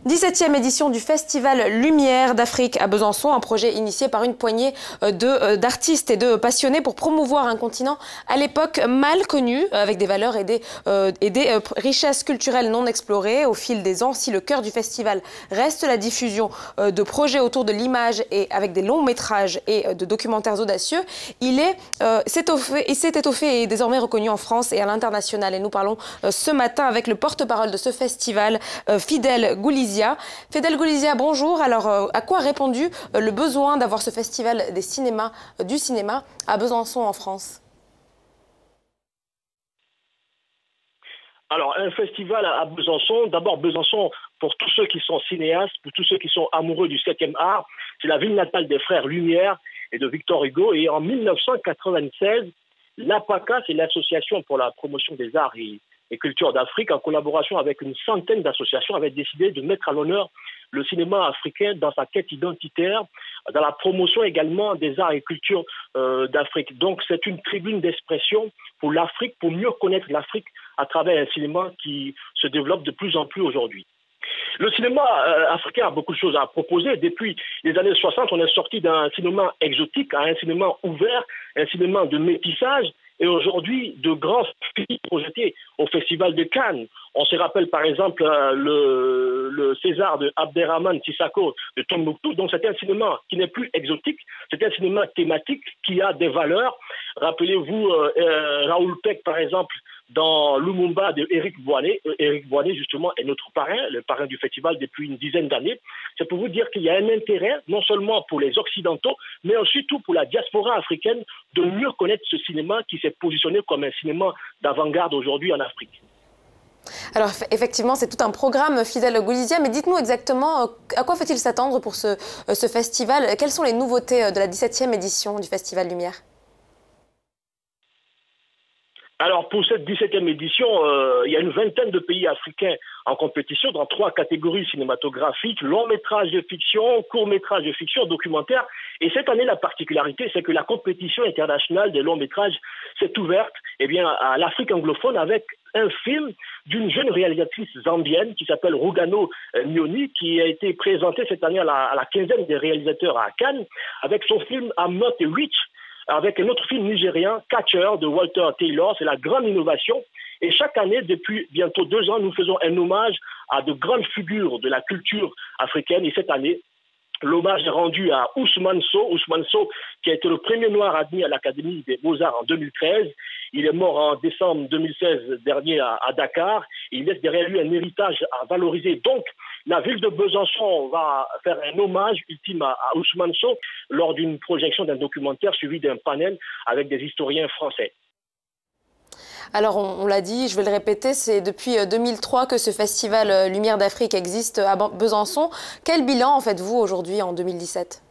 17e édition du Festival Lumière d'Afrique à Besançon, un projet initié par une poignée d'artistes et de passionnés pour promouvoir un continent à l'époque mal connu, avec des valeurs et des richesses culturelles non explorées. Au fil des ans, si le cœur du festival reste la diffusion de projets autour de l'image et avec des longs métrages et de documentaires audacieux, il s'est étoffé et est désormais reconnu en France et à l'international. Et nous parlons ce matin avec le porte-parole de ce festival, Fidèle Goulizia. Fidèle Goulizia, bonjour. Alors, à quoi a répondu le besoin d'avoir ce festival du cinéma à Besançon en France? Alors, un festival à Besançon, d'abord Besançon, pour tous ceux qui sont cinéastes, pour tous ceux qui sont amoureux du 7e art, c'est la ville natale des frères Lumière et de Victor Hugo. Et en 1996, l'APACA, c'est l'Association pour la promotion des arts et cultures d'Afrique, en collaboration avec une centaine d'associations, avait décidé de mettre à l'honneur le cinéma africain dans sa quête identitaire, dans la promotion également des arts et cultures d'Afrique. Donc c'est une tribune d'expression pour l'Afrique, pour mieux connaître l'Afrique à travers un cinéma qui se développe de plus en plus aujourd'hui. Le cinéma africain a beaucoup de choses à proposer. Depuis les années 60, on est sorti d'un cinéma exotique à un cinéma ouvert, un cinéma de métissage. Et aujourd'hui, de grands films projetés au Festival de Cannes. On se rappelle par exemple le César de Abderrahmane Sissako de Tombouctou. Donc c'est un cinéma qui n'est plus exotique, c'est un cinéma thématique qui a des valeurs. Rappelez-vous Raoul Peck par exemple dans Lumumba de Éric Boinet. Éric Boinet justement est notre parrain, le parrain du festival depuis une dizaine d'années. C'est pour vous dire qu'il y a un intérêt non seulement pour les Occidentaux, mais surtout pour la diaspora africaine de mieux connaître ce cinéma qui s'est positionné comme un cinéma d'avant-garde aujourd'hui en Afrique. Alors effectivement, c'est tout un programme, Fidèle Goulizia, mais dites-nous exactement à quoi faut-il s'attendre pour ce festival? Quelles sont les nouveautés de la 17e édition du Festival Lumière? Alors pour cette 17e édition, il y a une vingtaine de pays africains en compétition dans 3 catégories cinématographiques, long métrage de fiction, court métrage de fiction, documentaire. Et cette année, la particularité, c'est que la compétition internationale des longs métrages s'est ouverte à l'Afrique anglophone avec un film d'une jeune réalisatrice zambienne qui s'appelle Rugano Nyoni, qui a été présenté cette année à la quinzaine des réalisateurs à Cannes, avec son film I'm Not a Witch, avec un autre film nigérien, Catcher, de Walter Taylor. C'est la grande innovation. Et chaque année, depuis bientôt 2 ans, nous faisons un hommage à de grandes figures de la culture africaine. Et cette année, l'hommage est rendu à Ousmane Sow. Ousmane Sow, qui a été le premier noir admis à l'Académie des Beaux-Arts en 2013. Il est mort en décembre 2016 dernier à Dakar. Il laisse derrière lui un héritage à valoriser. Donc, la ville de Besançon va faire un hommage ultime à Ousmane Sow lors d'une projection d'un documentaire suivi d'un panel avec des historiens français. Alors on l'a dit, je vais le répéter, c'est depuis 2003 que ce festival Lumière d'Afrique existe à Besançon. Quel bilan en faites-vous aujourd'hui en 2017?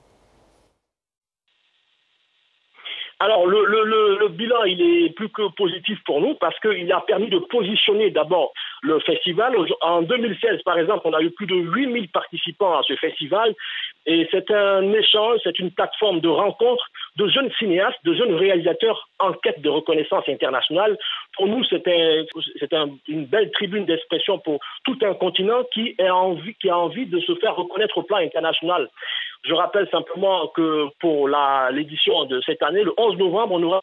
Alors le bilan, il est plus que positif pour nous parce qu'il a permis de positionner d'abord le festival. En 2016, par exemple, on a eu plus de 8000 participants à ce festival et c'est un échange, c'est une plateforme de rencontre de jeunes cinéastes, de jeunes réalisateurs en quête de reconnaissance internationale. Pour nous, c'est une belle tribune d'expression pour tout un continent qui a envie de se faire reconnaître au plan international. Je rappelle simplement que pour l'édition de cette année, le 11 novembre, on aura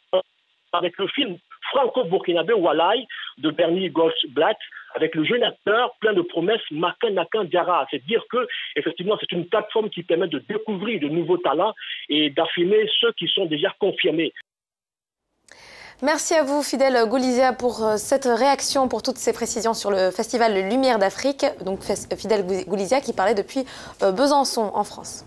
avec le film franco-burkinabé Walaï de Bernie Goldblatt, avec le jeune acteur plein de promesses Makan Nakan Diarra. C'est dire que effectivement c'est une plateforme qui permet de découvrir de nouveaux talents et d'affirmer ceux qui sont déjà confirmés. Merci à vous, Fidèle Goulizia, pour cette réaction, pour toutes ces précisions sur le Festival Lumière d'Afrique. Donc Fidèle Goulizia qui parlait depuis Besançon en France.